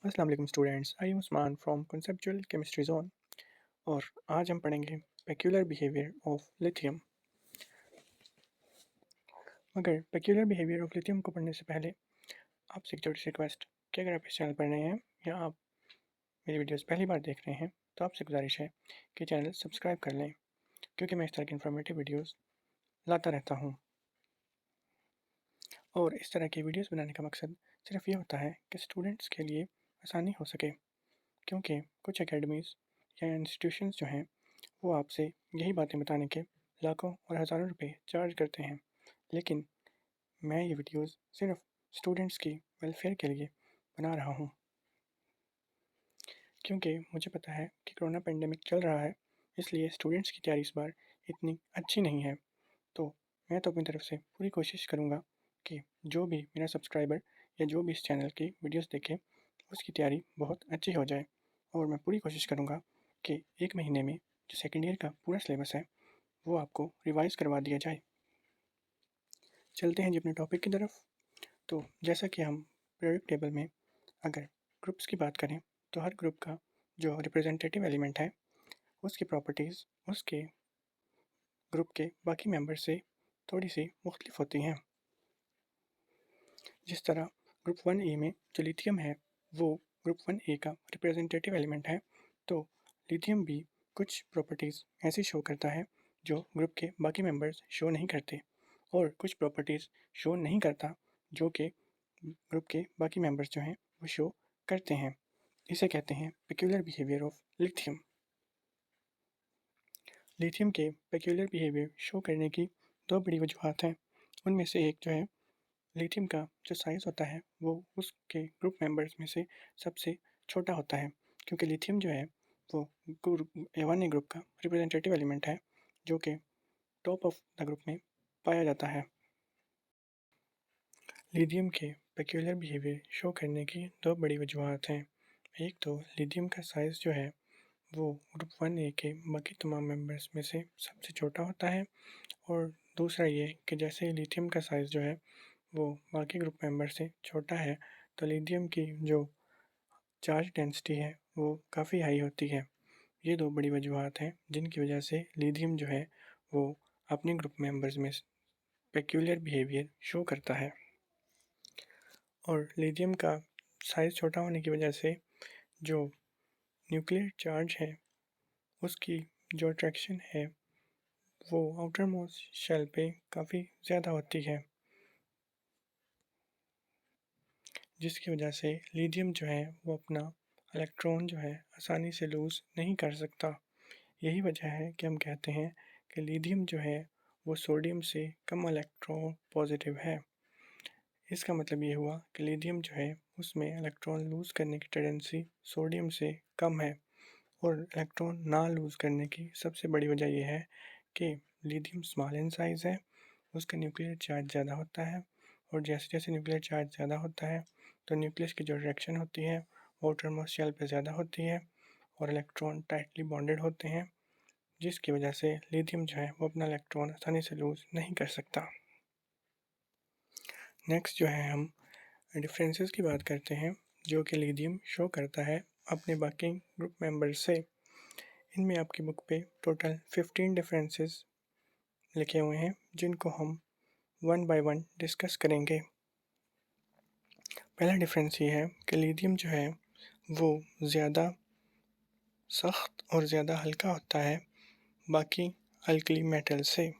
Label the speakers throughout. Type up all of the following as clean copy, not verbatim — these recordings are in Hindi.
Speaker 1: अस्सलाम वालेकुम students, I am Usman from conceptual chemistry zone. और आज हम पढ़ेंगे पेक्यूलर बिहेवियर ऑफ लिथियम। मगर पेक्यूलर बिहेवियर ऑफ लिथियम को पढ़ने से पहले आपसे एक छोटी सी रिक्वेस्ट कि अगर आप इस चैनल पर नए हैं या आप मेरी वीडियोस पहली बार देख रहे हैं तो आपसे गुजारिश है कि चैनल सब्सक्राइब कर लें, क्योंकि मैं इस तरह की इन्फॉर्मेटिव वीडियोस लाता रहता हूँ। और इस तरह की वीडियोस बनाने का मकसद सिर्फ ये होता है कि स्टूडेंट्स के लिए आसानी हो सके, क्योंकि कुछ एकेडमीज़ या इंस्टीट्यूशंस जो हैं वो आपसे यही बातें बताने के लाखों और हज़ारों रुपए चार्ज करते हैं। लेकिन मैं ये वीडियोस सिर्फ स्टूडेंट्स की वेलफेयर के लिए बना रहा हूँ, क्योंकि मुझे पता है कि कोरोना पेंडेमिक चल रहा है, इसलिए स्टूडेंट्स की तैयारी इस बार इतनी अच्छी नहीं है। तो मैं तो अपनी तरफ से पूरी कोशिश करूँगा कि जो भी मेरा सब्सक्राइबर या जो भी इस चैनल की वीडियोस देखे उसकी तैयारी बहुत अच्छी हो जाए। और मैं पूरी कोशिश करूँगा कि 1 महीने में जो सेकंड ईयर का पूरा सिलेबस है वो आपको रिवाइज़ करवा दिया जाए। चलते हैं जी अपने टॉपिक की तरफ। तो जैसा कि हम पीरियोडिक टेबल में अगर ग्रुप्स की बात करें तो हर ग्रुप का जो रिप्रेजेंटेटिव एलिमेंट है उसकी प्रॉपर्टीज़ उसके ग्रुप के बाकी मेंबर से थोड़ी सी मुख्तलिफ होती हैं। जिस तरह ग्रुप 1A में जो लिथियम है वो ग्रुप 1A का रिप्रेजेंटेटिव एलिमेंट है, तो लिथियम भी कुछ प्रॉपर्टीज़ ऐसी शो करता है जो ग्रुप के बाकी मेंबर्स शो नहीं करते, और कुछ प्रॉपर्टीज़ शो नहीं करता जो कि ग्रुप के बाकी मेंबर्स जो हैं वो शो करते हैं। इसे कहते हैं peculiar behaviour of lithium. Lithium के पेक्यूलर बिहेवियर शो करने की दो बड़ी वजूहत हैं। उनमें से एक जो है, लिथियम का जो साइज़ होता है वो उसके ग्रुप मेंबर्स में से सबसे छोटा होता है, क्योंकि लिथियम जो है वो ग्रुप A1A ग्रुप का रिप्रेजेंटेटिव एलिमेंट है जो कि टॉप ऑफ द ग्रुप में पाया जाता है। लिथियम के पेक्यूलर बिहेवियर शो करने की दो बड़ी वजूहत हैं। एक तो लिथियम का साइज़ जो है वो ग्रुप 1A के बाकी तमाम मेंबर्स में से सबसे छोटा होता है, और दूसरा ये कि जैसे ही लिथियम का साइज़ जो है वो बाकी ग्रुप मेंबर से छोटा है, तो लिथियम की जो चार्ज डेंसिटी है वो काफ़ी हाई होती है। ये दो बड़ी वजूहत हैं जिनकी वजह से लिथियम जो है वो अपने ग्रुप मेंबर्स में पेक्यूलियर बिहेवियर शो करता है। और लिथियम का साइज़ छोटा होने की वजह से जो न्यूक्लियर चार्ज है उसकी जो अट्रैक्शन है वो आउटर मोस्ट शेल पे काफ़ी ज़्यादा होती है, जिसकी वजह से लिथियम जो है वो अपना इलेक्ट्रॉन जो है आसानी से लूज़ नहीं कर सकता। यही वजह है कि हम कहते हैं कि लिथियम जो है वो सोडियम से कम इलेक्ट्रॉन पॉजिटिव है। इसका मतलब ये हुआ कि लिथियम जो है उसमें इलेक्ट्रॉन लूज़ करने की टेंडेंसी सोडियम से कम है। और इलेक्ट्रॉन ना लूज़ करने की सबसे बड़ी वजह यह है कि लिथियम स्मॉल इन साइज़ है, उसका न्यूक्लियर चार्ज ज़्यादा होता है, और जैसे जैसे न्यूक्लियर चार्ज ज़्यादा होता है तो न्यूक्लियस की जो रिएक्शन होती है वो आउटरमोस्ट शेल पे ज़्यादा होती है और इलेक्ट्रॉन टाइटली बॉन्डेड होते हैं, जिसकी वजह से लिथियम जो है वो अपना इलेक्ट्रॉन आसानी से लूज़ नहीं कर सकता। नेक्स्ट जो है हम डिफरेंसेस की बात करते हैं जो कि लिथियम शो करता है अपने बाकी ग्रुप मेंबर्स से। इनमें आपकी बुक पे टोटल 15 डिफरेंसेस लिखे हुए हैं जिनको हम वन बाय वन डिस्कस करेंगे। पहला डिफरेंस ये है कि लिथियम जो है वो ज़्यादा सख्त और ज़्यादा हल्का होता है बाकी अल्कली मेटल से।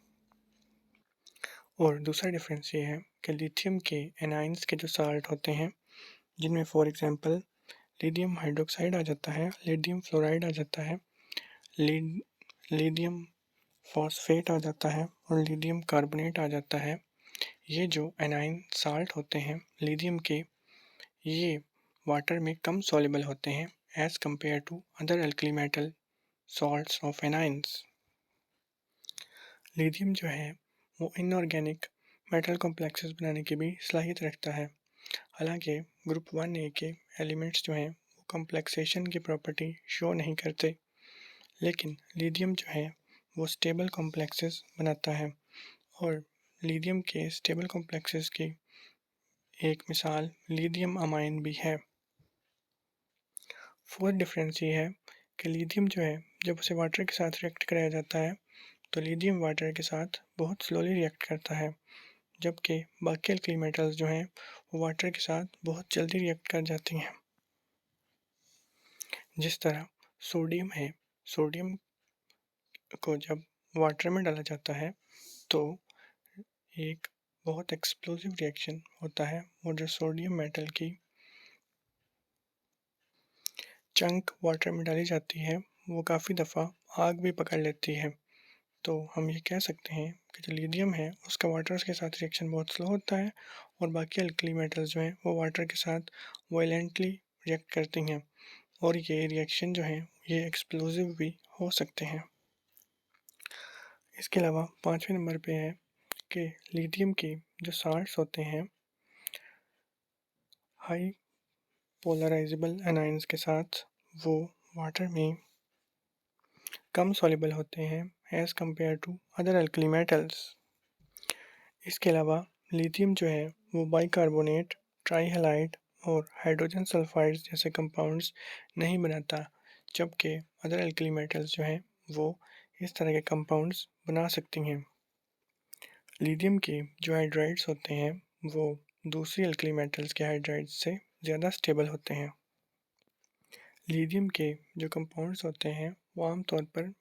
Speaker 1: और दूसरा डिफरेंस ये है कि लिथियम के एनाइंस के जो साल्ट होते हैं, जिनमें फॉर एग्जांपल लिथियम हाइड्रोक्साइड आ जाता है, लिथियम फ्लोराइड आ जाता है, लिथियम फॉस्फेट आ जाता है और लिथियम कार्बोनेट आ जाता है। ये जो एनाइन साल्ट होते हैं लिथियम के, ये वाटर में कम सॉल्युबल होते हैं as compare to other alkali metal salts of anions. Lithium जो है वो इनऑर्गेनिक मेटल कॉम्प्लेक्सेस बनाने की भी सलाहियत रखता है। हालांकि ग्रुप 1A के एलिमेंट्स जो हैं वो कॉम्प्लेक्सेशन की प्रॉपर्टी शो नहीं करते, लेकिन लिथियम जो है वो स्टेबल कॉम्प्लेक्सेस बनाता है। और लिथियम के स्टेबल कॉम्प्लेक्सेस की एक मिसाल लिथियम अमाइन भी है। फोर्थ डिफरेंस ये है कि लिथियम जो है जब उसे वाटर के साथ रिएक्ट कराया जाता है तो लिथियम वाटर के साथ बहुत स्लोली रिएक्ट करता है, जबकि बाकी अल्कली मेटल्स जो हैं वो वाटर के साथ बहुत जल्दी रिएक्ट कर जाती हैं। जिस तरह सोडियम है, सोडियम को जब वाटर में डाला जाता है तो एक बहुत एक्सप्लोसिव रिएक्शन होता है और जो सोडियम मेटल की चंक वाटर में डाली जाती है वो काफ़ी दफ़ा आग भी पकड़ लेती है। तो हम ये कह सकते हैं कि जो लिथियम है उसका वाटर के साथ रिएक्शन बहुत स्लो होता है और बाकी अल्कली मेटल्स जो हैं वो वाटर के साथ वायलेंटली रिएक्ट करती हैं और ये रिएक्शन जो है ये एक्सप्लोसिव भी हो सकते हैं। इसके अलावा पाँचवें नंबर पे है कि लिथियम के जो साल्ट्स होते हैं हाई पोलराइजेबल एनाइंस के साथ वो वाटर में कम सॉल्युबल होते हैं as compare to other alkali metals. इसके अलावा लिथियम जो है वो बाइकार्बोनेट, ट्राईहैलाइड और हाइड्रोजन सल्फाइड्स जैसे कंपाउंड्स नहीं बनाता, जबकि अदर अल्कली मेटल्स जो हैं वो इस तरह के कंपाउंड्स बना सकती हैं। लिथियम के जो हाइड्राइड्स होते हैं वो दूसरी अल्कली मेटल्स के हाइड्राइड्स से ज़्यादा स्टेबल होते हैं। लिथियम के जो कंपाउंड्स होते हैं वो आमतौर पर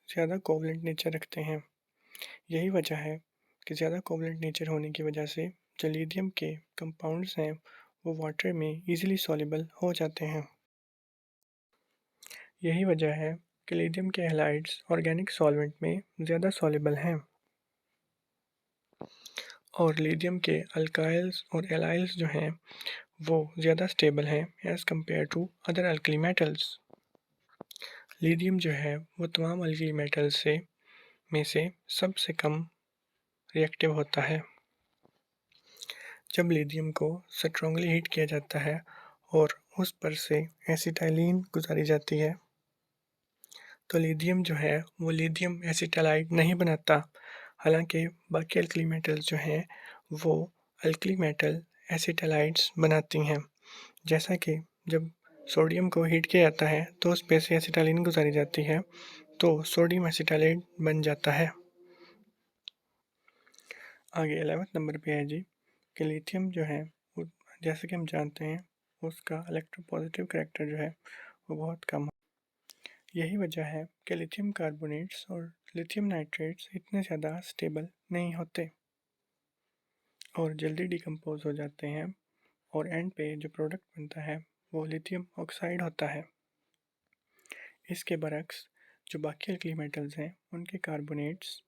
Speaker 1: ज़्यादा कोवलेंट नेचर रखते हैं। यही वजह है कि ज़्यादा कोवलेंट नेचर होने की वजह से जो लिथियम के कंपाउंड्स हैं वो वाटर में इजीली सॉल्युबल हो जाते हैं। यही वजह है कि लिथियम के हैलाइड्स ऑर्गेनिक सॉल्वेंट में ज़्यादा सॉल्युबल हैं और लिथियम के अल्काइल्स और एलाइल्स जो हैं वो ज़्यादा स्टेबल हैं as compare to other alkali metals. Lithium जो है वो तमाम अल्कली मेटल्स से में से सबसे कम रिएक्टिव होता है। जब लिथियम को स्ट्रांगली हीट किया जाता है और उस पर से एसिटाइलिन गुजारी जाती है तो लिथियम जो है वो लिथियम एसिटाइलाइड नहीं बनाता। हालांकि बाकी अल्कली मेटल्स जो हैं वो अल्कली मेटल एसिटाइलाइड्स बनाती हैं। जैसा कि जब सोडियम को हीट किया जाता है तो उस पे से एसिटाइलिन गुजारी जाती है तो सोडियम एसिटाइलाइड बन जाता है। आगे 11वें नंबर पे है जी कि लिथियम जो है वो जैसे कि हम जानते हैं उसका इलेक्ट्रोपॉजिटिव करैक्टर जो है वो बहुत कम है। यही वजह है कि लिथियम कार्बोनेट्स और लिथियम नाइट्रेट्स इतने ज़्यादा स्टेबल नहीं होते और जल्दी डिकम्पोज हो जाते हैं और एंड पे जो प्रोडक्ट बनता है वो लिथियम ऑक्साइड होता है। इसके बरक्स जो बाकी अल्कली मेटल्स हैं उनके कार्बोनेट्स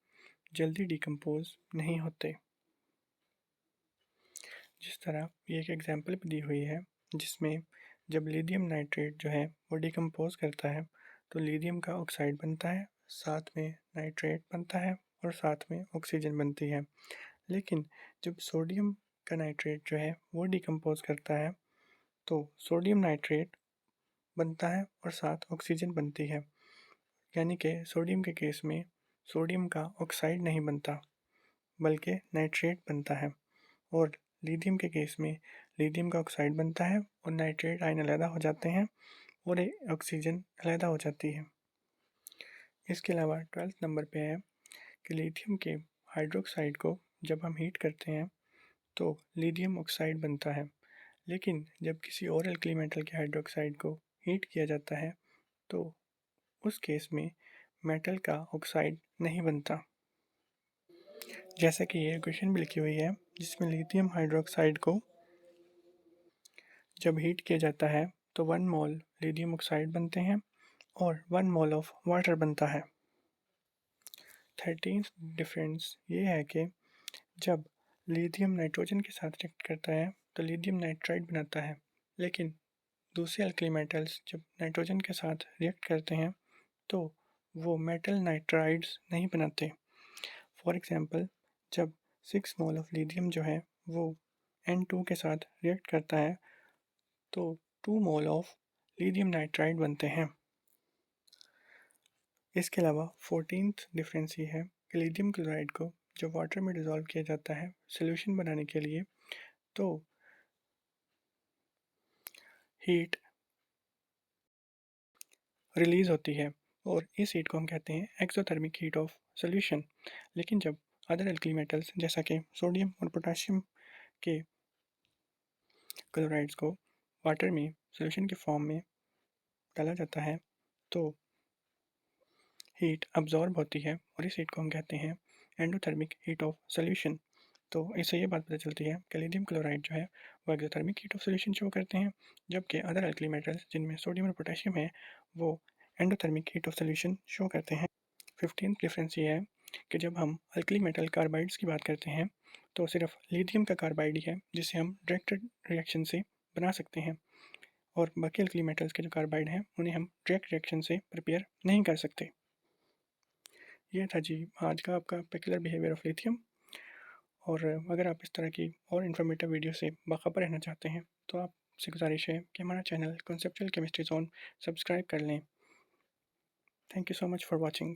Speaker 1: जल्दी डिकम्पोज नहीं होते। जिस तरह ये एक एग्जांपल भी दी हुई है जिसमें जब लिथियम नाइट्रेट जो है वो डिकम्पोज करता है तो लिथियम का ऑक्साइड बनता है, साथ में नाइट्रेट बनता है और साथ में ऑक्सीजन बनती है। लेकिन जब सोडियम का नाइट्रेट जो है वो डिकम्पोज करता है तो सोडियम नाइट्रेट बनता है और साथ ऑक्सीजन बनती है। यानी कि सोडियम के केस में सोडियम का ऑक्साइड नहीं बनता बल्कि नाइट्रेट बनता है और लिथियम के केस में लिथियम का ऑक्साइड बनता है और नाइट्रेट आयन अलग हो जाते हैं और ऑक्सीजन अलग हो जाती है। इसके अलावा 12th नंबर पे है कि लिथियम के हाइड्रोक्साइड को जब हम हीट करते हैं तो लिथियम ऑक्साइड बनता है, लेकिन जब किसी और अल्कली मेटल के हाइड्रोक्साइड को हीट किया जाता है तो उस केस में मेटल का ऑक्साइड नहीं बनता। जैसा कि ये इक्वेशन भी लिखी हुई है जिसमें लिथियम हाइड्रोक्साइड को जब हीट किया जाता है तो 1 मोल लिथियम ऑक्साइड बनते हैं और 1 मोल ऑफ वाटर बनता है। 13th डिफरेंस ये है कि जब लिथियम नाइट्रोजन के साथ रिएक्ट करता है तो लिथियम नाइट्राइड बनाता है, लेकिन दूसरे अल्कली मेटल्स जब नाइट्रोजन के साथ रिएक्ट करते हैं तो वो मेटल नाइट्राइड्स नहीं बनाते। फॉर एग्जांपल जब 6 मोल ऑफ लिथियम जो है वो N2 के साथ रिएक्ट करता है तो 2 मोल ऑफ लिथियम नाइट्राइड बनते हैं। इसके अलावा 14th डिफरेंस ये है कि लिथियम क्लोराइड को जब वाटर में डिज़ोल्व किया जाता है सोल्यूशन बनाने के लिए तो हीट रिलीज़ होती है और इस हीट को हम कहते हैं एक्ज़ोथर्मिक हीट ऑफ सॉल्यूशन। लेकिन जब अदर एल्कली मेटल्स जैसा कि सोडियम और पोटेशियम के क्लोराइड्स को वाटर में सॉल्यूशन के फॉर्म में डाला जाता है तो हीट अब्जॉर्ब होती है और इस हीट को हम कहते हैं एंडोथर्मिक हीट ऑफ सॉल्यूशन। तो इससे ये बात पता चलती है कि लिथियम क्लोराइड जो है वो exothermic heat of solution show करते हैं, जबकि अदर अल्कली मेटल्स जिनमें सोडियम और पोटेशियम है वो endothermic heat of solution show करते हैं। 15th डिफरेंस ये है कि जब हम अल्कली मेटल कार्बाइड्स की बात करते हैं तो सिर्फ लिथियम का कार्बाइड ही है जिसे हम डायरेक्ट रिएक्शन से बना सकते हैं, और बाकी अल्कली मेटल्स के जो कार्बाइड हैं उन्हें हम डायरेक्ट रिएक्शन से प्रिपेयर नहीं कर सकते। ये था जी आज का आपका पेक्युलर बिहेवियर ऑफ लिथियम। और अगर आप इस तरह की और इन्फॉर्मेटिव वीडियो से बाखबर रहना चाहते हैं तो आपसे गुजारिश है कि हमारा channel conceptual chemistry zone subscribe कर लें। Thank you so much for watching.